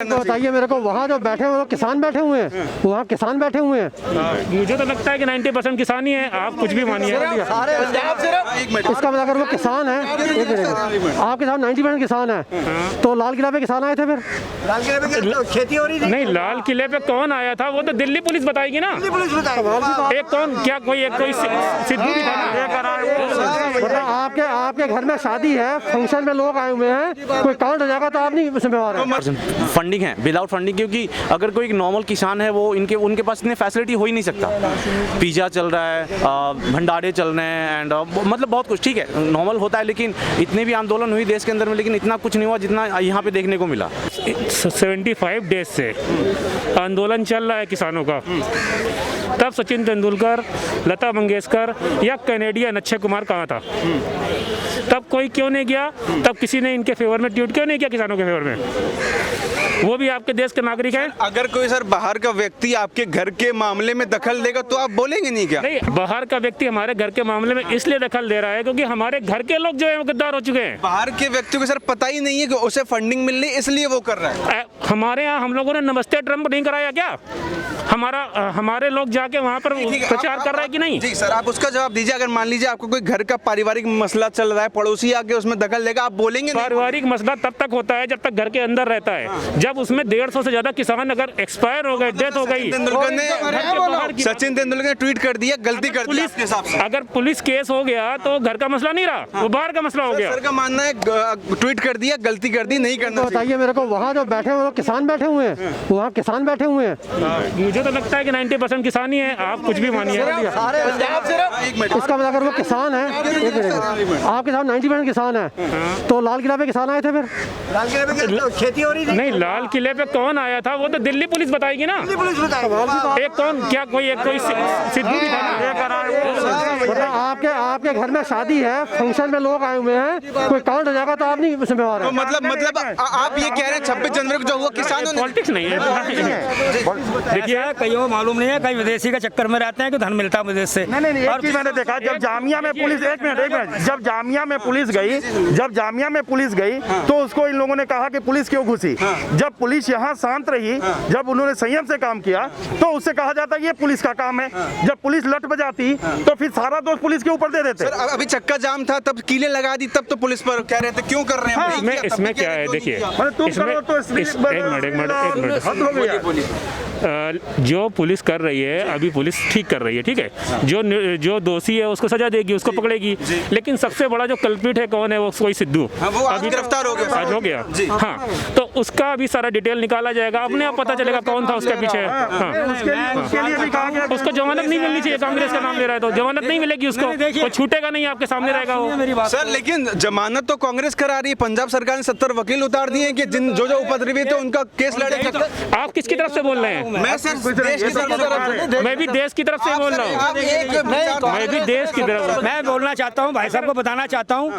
बताइए मेरे को, वहाँ जो बैठे हुए किसान बैठे हुए हैं, वहाँ किसान बैठे हुए हैं। मुझे तो लगता है कि 90% किसान ही है। आप कुछ भी मानिए। इसका मतलब अगर वो किसान है, एक मिनट, आपके साथ 90% किसान है, तो लाल किला पे किसान आए थे फिर? लाल किले पे खेती हो रही थी। नहीं, लाल किले पे कौन आया था वो तो दिल्ली पुलिस बताएगी ना। पुलिस बताएगी। एक कौन, क्या कोई सिद्धू भी था ना। मतलब आपके घर में शादी है, फंक्शन में लोग आए हुए हैं, कोई काउंट हो जाएगा तो आप नहीं जिम्मेवार है। फंडिंग है, विदाउट फंडिंग, क्योंकि अगर कोई नॉर्मल किसान है वो उनके पास इतने फैसिलिटी हो ही नहीं सकता। पिज़्ज़ा चल रहा है, भंडारे चल रहे हैं, एंड मतलब बहुत कुछ ठीक है, नॉर्मल होता है, लेकिन इतनी भी आंदोलन हुई देश के अंदर में, लेकिन इतना कुछ नहीं हुआ जितना यहाँ पे देखने को मिला। 75 डेज से आंदोलन चल रहा है किसानों का। तब सचिन तेंदुलकर, लता मंगेशकर या कैनेडियन अक्षय कुमार कहाँ था? तब कोई क्यों नहीं गया? तब किसी ने इनके फेवर में ट्वीट क्यों नहीं किया किसानों के फेवर में? वो भी आपके देश के नागरिक हैं। अगर कोई सर बाहर का व्यक्ति आपके घर के मामले में दखल देगा तो आप बोलेंगे नहीं क्या? नहीं, बाहर का व्यक्ति हमारे घर के मामले में इसलिए दखल दे रहा है क्योंकि हमारे घर के लोग जो है वो गद्दार हो चुके हैं। बाहर के व्यक्ति को सर पता ही नहीं है कि उसे फंडिंग मिल रही है, इसलिए वो कर रहा है। हमारे यहाँ हम लोगों ने नमस्ते ट्रम्प नहीं कराया क्या? हमारे लोग जाके वहाँ पर प्रचार कर रहे हैं कि नहीं? जी सर, आप उसका जवाब दीजिए। अगर मान लीजिए आपको कोई घर का पारिवारिक मसला चल रहा है, पड़ोसी आके उसमें दखल लेगा, आप बोलेंगे नहीं? पारिवारिक मसला तब तक होता है जब तक घर के अंदर रहता है। जब उसमें 150 से ज्यादा किसान अगर एक्सपायर हो गए, डेथ हो गई, सचिन तेंदुलकर ने ट्वीट कर दिया, गलती कर दी आपके हिसाब से। अगर पुलिस केस हो गया तो घर का मसला नहीं रहा, वो बाहर का मसला हो गया। सर का मानना है ट्वीट कर दिया, गलती कर दी, नहीं करना। बताइए मेरे को, वहाँ जो बैठे हुए किसान बैठे हुए हैं, वहाँ किसान बैठे हुए हैं। मुझे तो लगता है कि 90% किसान ही है। आप कुछ भी मानिए। इसका मतलब अगर वो किसान है, एक मिनट, आपके साथ 90% किसान है, तो लाल किला पे किसान आए थे फिर? लाल किले पे खेती हो रही थी। नहीं, लाल किले पे कौन आया था वो तो दिल्ली पुलिस बताएगी ना। पुलिस बताएगी। एक कौन, क्या कोई सिद्धू भी था ना। मतलब आपके घर में शादी है, फंक्शन में लोग आए हुए हैं, कोई काउंट हो जाएगा तो आप नहीं जिम्मेवार है। मतलब आप ये कह रहे हैं 26 जनवरी को जो हुआ किसानों ने? पॉलिटिक्स नहीं है। देखिए, कईयों मालूम नहीं है, कई विदेशी के चक्कर में रहते हैं कि धन मिलता है विदेश से। नहीं, एक चीज मैंने देखा, जब जामिया में पुलिस, एक मिनट, जब जामिया में पुलिस गई तो उसको इन लोगों ने कहा कि पुलिस क्यों घुसी। जब पुलिस यहाँ शांत रही, जब उन्होंने संयम से काम किया, तो उससे कहा जाता है ये पुलिस का काम है। जब पुलिस लट बजाती तो फिर सारा दोष पुलिस के ऊपर दे देते। सर, अभी चक्का जाम था, तब कीलें लगा दी, तब तो पुलिस पर कह रहे थे क्यों कर रहे हैं? इसमें क्या है, देखिए, जो पुलिस कर रही है, अभी पुलिस ठीक कर रही है, ठीक है। जो दोषी है उसको सजा देगी, उसको पकड़ेगी। लेकिन सबसे बड़ा जो कल्प्रिट है कौन है? वो कोई सिद्धू। वो आज गिरफ्तार हो गया। आज हो गया। हाँ, तो उसका भी सारा डिटेल निकाला जाएगा, अपने आप पता चलेगा कौन था उसके पीछे। उसको जमानत नहीं मिलनी चाहिए। कांग्रेस का नाम ले रहा है तो जमानत नहीं मिलेगी उसको, वो छूटेगा नहीं, आपके सामने रहेगा वो। सर, लेकिन जमानत तो कांग्रेस करा रही है। पंजाब सरकार ने 70 वकील उतार दिए हैं कि जो उपद्रवी थे उनका केस लड़े। आप किसकी तरफ से बोल रहे हैं? मैं सिर्फ देश की तरफ से। मैं भी देश की तरफ से बोल रहा हूँ। मैं भी देश की तरफ। मैं बोलना चाहता हूँ, भाई साहब को बताना चाहता हूँ,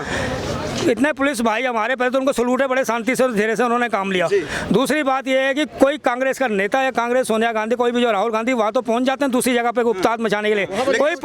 इतने पुलिस भाई हमारे, पहले तो उनको सलूट है, बड़े शांति से और धीरे से उन्होंने काम लिया। दूसरी बात यह है कि कोई कांग्रेस का नेता या कांग्रेस, सोनिया गांधी, कोई भी, जो राहुल गांधी, वहाँ तो पहुंच जाते हैं दूसरी जगह पे उपताद मचाने के लिए। कोई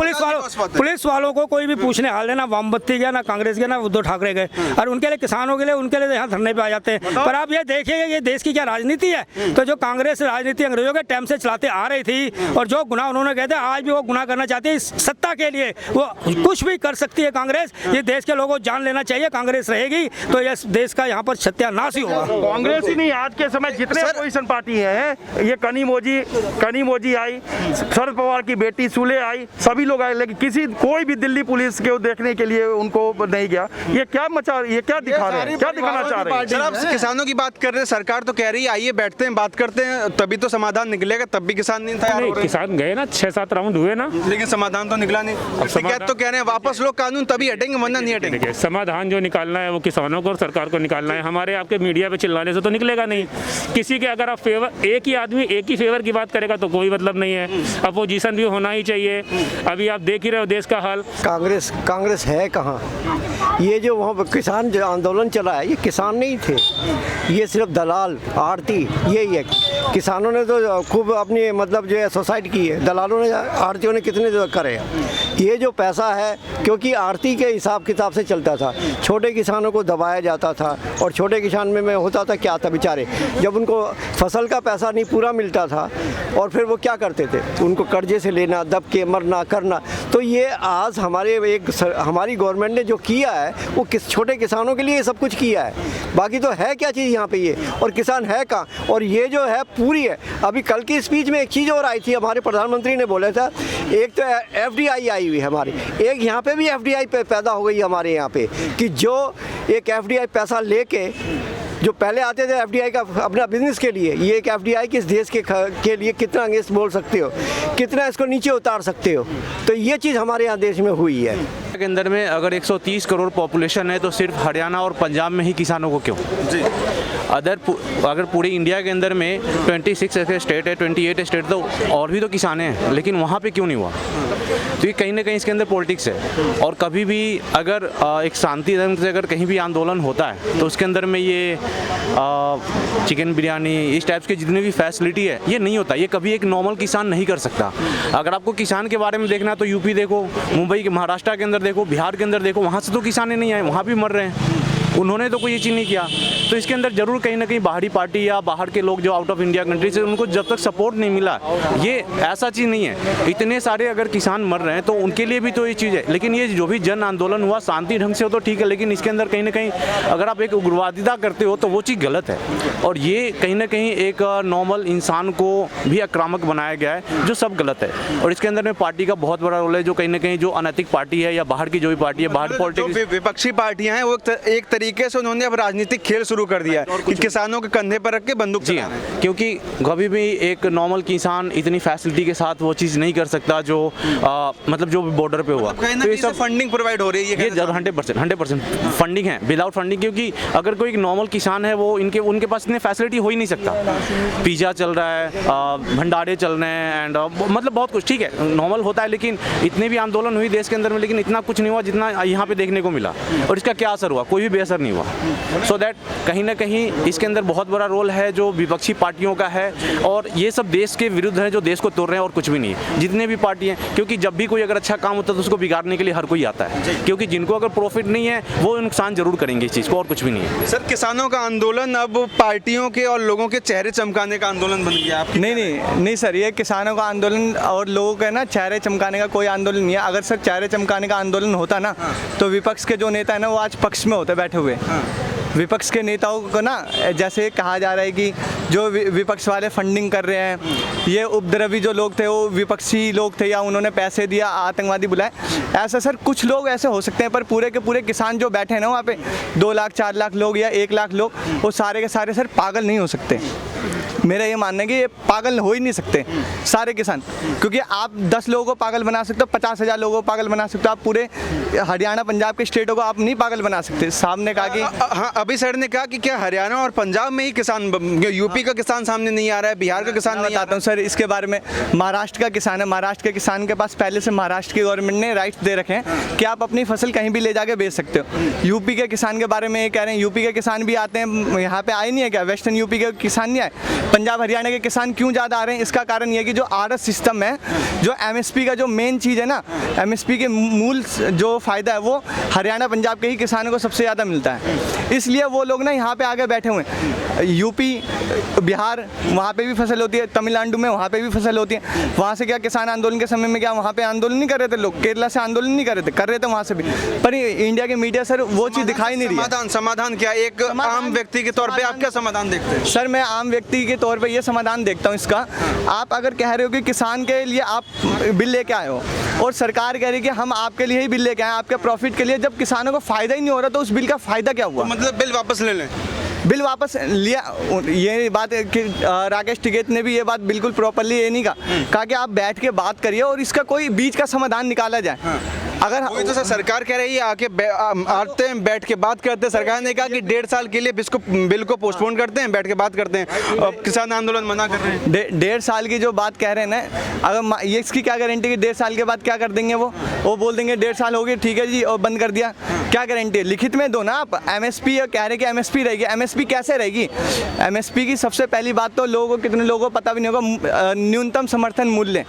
पुलिस वालों को कोई भी पूछने हाल है ना, वामपंथी गया, ना कांग्रेस गया, ना उद्धव ठाकरे गए, और उनके लिए, किसानों के लिए, उनके लिए यहाँ धरने पे आ जाते हैं। पर आप ये देखिएगा ये देश की क्या राजनीति है। तो जो कांग्रेस राजनीति अंग्रेजों के टाइम से चलाते आ रही थी, और जो गुनाह उन्होंने कहते हैं आज भी वो गुनाह करना चाहते हैं, सत्ता के लिए वो कुछ भी कर सकती है कांग्रेस। ये देश के लोगों को जान लेना चाहिए, कांग्रेस रहेगी तो यह देश का यहाँ पर सत्यानाश ही होगा। कांग्रेस ही नहीं, आज के समय जितने अपोजिशन पार्टी हैं, ये कनीमोजी आई, शरद पवार की बेटी सुले आई, सभी लोग आए, लेकिन कोई भी दिल्ली पुलिस के देखने के लिए उनको नहीं गया। ये क्या दिखा रहे हैं, क्या दिखाना चाह रहे हैं? सर, आप किसानों की बात कर रहे हैं, सरकार तो कह रही है आइए बैठते हैं, बात करते हैं, तभी तो समाधान निकलेगा। तब भी किसान नहीं था। किसान गए ना, 6-7 राउंड हुए ना, लेकिन समाधान तो निकला नहीं। शिकायत तो कह रहे हैं वापस लो कानून, तभी हटेंगे, वरना नहीं हटेंगे। समाधान जो निकालना है वो किसानों को और सरकार को निकालना है। हमारे आपके मीडिया पे चिल्लाने से तो निकलेगा नहीं। किसी के अगर आप फेवर, एक ही आदमी एक ही फेवर की बात करेगा तो कोई मतलब नहीं है। अपोजिशन भी होना ही चाहिए। अभी आप देख ही रहे हो देश का हाल। कांग्रेस है कहाँ? ये जो वहाँ किसान जो आंदोलन चला है, ये किसान नहीं थे, ये सिर्फ दलाल, आड़ती, यही है। किसानों ने तो खूब अपनी मतलब जो है सुसाइड की है, दलालों ने, आड़तियों ने कितने करे। ये जो पैसा है, क्योंकि आड़ती के हिसाब किताब से चलता था, छोटे छोटे किसानों को दबाया जाता था। और छोटे किसान में होता था क्या था बेचारे, जब उनको फसल का पैसा नहीं पूरा मिलता था और फिर वो क्या करते थे, उनको कर्जे से लेना, दब के मरना करना। तो ये आज हमारी गवर्नमेंट ने जो किया है वो छोटे किसानों के लिए सब कुछ किया है। बाकी तो है क्या चीज़ यहाँ पे ये, और किसान है कहाँ, और ये जो है पूरी है। अभी कल की स्पीच में एक चीज़ और आई थी, हमारे प्रधानमंत्री ने बोला था, एक तो FDI आई हुई है हमारी, एक यहाँ पे भी FDI पैदा हो गई हमारे यहाँ पे, कि जो एक FDI पैसा लेके जो पहले आते थे FDI का अपना बिजनेस के लिए, ये एक FDI किस देश के लिए कितना अगेंस्ट बोल सकते हो, कितना इसको नीचे उतार सकते हो। तो ये चीज़ हमारे यहाँ देश में हुई है। के अंदर में अगर 130 करोड़ पॉपुलेशन है तो सिर्फ हरियाणा और पंजाब में ही किसानों को क्यों जी? अगर पूरे इंडिया के अंदर में 26 ऐसे स्टेट है, 28 स्टेट, तो और भी तो किसान हैं, लेकिन वहाँ पे क्यों नहीं हुआ? तो ये कहीं ना कहीं इसके अंदर पॉलिटिक्स है। और कभी भी अगर एक शांति ढंग से अगर कहीं भी आंदोलन होता है तो उसके अंदर में ये चिकन बिरयानी इस टाइप के जितने भी फैसिलिटी है ये नहीं होता। ये कभी एक नॉर्मल किसान नहीं कर सकता। अगर आपको किसान के बारे में देखना है तो यूपी देखो, मुंबई के महाराष्ट्र के अंदर देखो, बिहार के अंदर देखो, वहाँ से तो किसान नहीं आए, वहाँ भी मर रहे हैं, उन्होंने तो कोई ये चीज़ नहीं किया। तो इसके अंदर जरूर कहीं ना कहीं बाहरी पार्टी या बाहर के लोग जो आउट ऑफ इंडिया कंट्री से, उनको जब तक सपोर्ट नहीं मिला, ये ऐसा चीज़ नहीं है। इतने सारे अगर किसान मर रहे हैं तो उनके लिए भी तो ये चीज़ है। लेकिन ये जो भी जन आंदोलन हुआ शांति ढंग से हो तो ठीक है, लेकिन इसके अंदर कहीं ना कहीं अगर आप एक उग्रवादिता करते हो तो वो चीज़ गलत है। और ये कहीं ना कहीं एक नॉर्मल इंसान को भी आक्रामक बनाया गया है, जो सब गलत है। और इसके अंदर में पार्टी का बहुत बड़ा रोल है, जो कहीं ना कहीं जो अनैतिक पार्टी है या बाहर की जो भी पार्टी है, बाहर पॉलिटिक्स विपक्षी पार्टियां हैं, वो एक तरीके से उन्होंने अब राजनीतिक खेल शुरू कर दिया है कि किसानों के कंधे पर रख के बंदूक। जी हाँ, क्योंकि कभी भी एक नॉर्मल किसान इतनी फैसिलिटी के साथ वो चीज़ नहीं कर सकता जो मतलब जो बॉर्डर पे हुआ। तो ये सब फंडिंग प्रोवाइड हो रही है, ये 100% फंडिंग है, विदाउट फंडिंग। क्योंकि अगर कोई नॉर्मल किसान है वो उनके पास इतनी फैसिलिटी हो ही नहीं सकता। पिज़्ज़ा चल रहा है, भंडारे चल रहे हैं, एंड मतलब बहुत कुछ ठीक है, नॉर्मल होता है। लेकिन इतने भी आंदोलन हुई देश के अंदर में, लेकिन इतना कुछ नहीं हुआ जितना यहाँ पे देखने को मिला। और इसका क्या असर हुआ? कोई भी बेअसर नहीं हुआ। सो दैट कहीं ना कहीं इसके अंदर बहुत बड़ा रोल है जो विपक्षी पार्टियों का है। और ये सब देश के विरुद्ध है, जो देश को तोड़ रहे हैं, और कुछ भी नहीं है जितने भी पार्टी हैं। क्योंकि जब भी कोई अगर अच्छा काम होता है तो उसको बिगाड़ने के लिए हर कोई आता है, क्योंकि जिनको अगर प्रॉफिट नहीं है वो नुकसान जरूर करेंगे इस चीज़ को, और कुछ भी नहीं है। सर, किसानों का आंदोलन अब पार्टियों के और लोगों के चेहरे चमकाने का आंदोलन बन गया आपकी? नहीं सर, ये किसानों का आंदोलन और लोगों का ना चेहरे चमकाने का कोई आंदोलन नहीं है। अगर सर चेहरे चमकाने का आंदोलन होता ना तो विपक्ष के जो नेता है ना वो आज पक्ष में होते बैठे हुए। विपक्ष के नेताओं को ना जैसे कहा जा रहा है कि जो विपक्ष वाले फंडिंग कर रहे हैं, ये उपद्रवी जो लोग थे वो विपक्षी लोग थे या उन्होंने पैसे दिया, आतंकवादी बुलाए, ऐसा सर कुछ लोग ऐसे हो सकते हैं। पर पूरे के पूरे किसान जो बैठे हैं ना वहाँ पे 2 लाख 4 लाख लोग या 1 लाख लोग, वो सारे के सारे सर पागल नहीं हो सकते। मेरा ये मानना है कि ये पागल हो ही नहीं सकते सारे किसान, क्योंकि आप 10 लोगों को पागल बना सकते हो, 50,000 लोगों को पागल बना सकते हो, आप पूरे हरियाणा पंजाब के स्टेटों को आप नहीं पागल बना सकते। सामने कहा कि हाँ, अभी सर ने कहा कि क्या हरियाणा और पंजाब में ही किसान, यूपी का किसान सामने नहीं आ रहा है, बिहार का किसान नहीं आता हूँ सर इसके बारे में। महाराष्ट्र का किसान है, महाराष्ट्र के किसान के पास पहले से महाराष्ट्र की गवर्नमेंट ने राइट्स दे रखे हैं कि आप अपनी फसल कहीं भी ले जाके बेच सकते हो। यूपी के किसान के बारे में ये कह रहे हैं, यूपी के किसान भी आते हैं, यहाँ पे आए नहीं है क्या? वेस्टर्न यूपी के किसान नहीं आए, पंजाब हरियाणा के किसान क्यों ज़्यादा आ रहे हैं? इसका कारण ये है कि जो आरएस सिस्टम है, जो एमएसपी का जो मेन चीज़ है ना, एमएसपी के मूल जो फ़ायदा है वो हरियाणा पंजाब के ही किसानों को सबसे ज़्यादा मिलता है। इसलिए वो लोग ना यहाँ पे आगे बैठे हुए हैं। यूपी, बिहार, वहाँ पे भी फसल होती है, तमिलनाडु में वहाँ पे भी फसल होती है। वहाँ से क्या किसान आंदोलन के समय में क्या वहाँ पे आंदोलन नहीं कर रहे थे लोग? केरला से आंदोलन नहीं कर रहे थे वहाँ से भी। पर इंडिया के मीडिया सर वो चीज़ दिखाई नहीं रही है। समाधान क्या? एक आम व्यक्ति के तौर पे आप क्या समाधान देखते हैं? सर मैं आम व्यक्ति के तौर पे ये समाधान देखता हूँ इसका। आप अगर कह रहे हो कि किसान के लिए आप बिल लेके आए हो और सरकार कह रही है कि हम आपके लिए ही बिल लेके आए, आपके प्रॉफिट के लिए, जब किसानों को फायदा ही नहीं हो रहा तो उस बिल का फायदा क्या हुआ? मतलब बिल वापस ले लें। बिल वापस लिया, ये बात कि राकेश टिकैत ने भी ये बात बिल्कुल प्रॉपरली ये नहीं कहा कि आप बैठ के बात करिए और इसका कोई बीच का समाधान निकाला जाए। अगर वही तो सर सरकार कह रही है आके आते हैं, बैठ के बात करते हैं। सरकार ने कहा कि 1.5 साल के लिए बिल को पोस्टपोन करते हैं, बैठ के बात करते हैं। अब किसान आंदोलन मना कर रहे हैं। 1.5 साल की जो बात कह रहे हैं ना, अगर ये इसकी क्या गारंटी कि 1.5 साल के बाद क्या कर देंगे? वो बोल देंगे 1.5 साल हो गए, ठीक है जी, और बंद कर दिया। क्या गारंटी है? लिखित में दो ना आप। एमएसपी कह रहे कि एमएसपी रहेगी, एमएसपी कैसे रहेगी? एमएसपी की सबसे पहली बात तो लोगों को, कितने लोगों को पता भी नहीं होगा, न्यूनतम समर्थन मूल्य।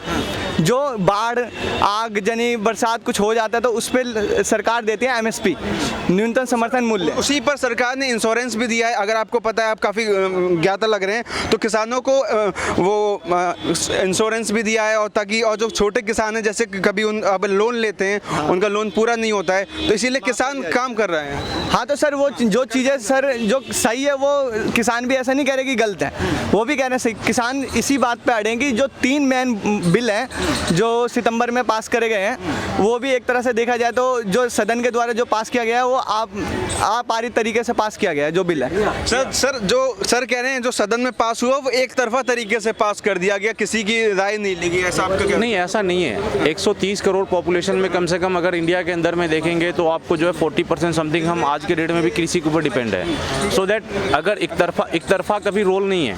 जो बाढ़ आग जनी बरसात कुछ हो जाता है तो उस पर सरकार देती है MSP, न्यूनतम समर्थन मूल्य। उसी पर सरकार ने इंश्योरेंस भी दिया है। अगर आपको पता है, आप काफ़ी ज्ञाता लग रहे हैं, तो किसानों को वो इंश्योरेंस भी दिया है, और ताकि और जो छोटे किसान हैं जैसे कभी अब लोन लेते हैं उनका लोन पूरा नहीं होता है, तो इसीलिए किसान काम कर रहे हैं। हाँ तो सर वो जो चीज़ें सर जो सही है वो किसान भी ऐसा नहीं कह रहे कि गलत है, वो भी कह रहे हैं सही। किसान इसी बात पे अड़े हैं कि जो 3 मेन बिल हैं जो सितंबर में पास करे गए हैं, वो भी एक तरह से देखा जाए तो जो सदन के द्वारा जो पास किया गया है वो पारित तरीके से पास किया गया है जो बिल है। सर जो सर कह रहे हैं जो सदन में पास हुआ वो एक तरफा तरीके से पास कर दिया गया, किसी की राय नहीं ली गई, ऐसा आपका क्या? नहीं, ऐसा नहीं है। 130 करोड़ पॉपुलेशन में कम से कम अगर इंडिया के अंदर में देखेंगे तो आपको जो है 40% समथिंग हम आज के डेट में भी कृषि के ऊपर डिपेंड है। सो दैट अगर एक तरफा कभी रोल नहीं है।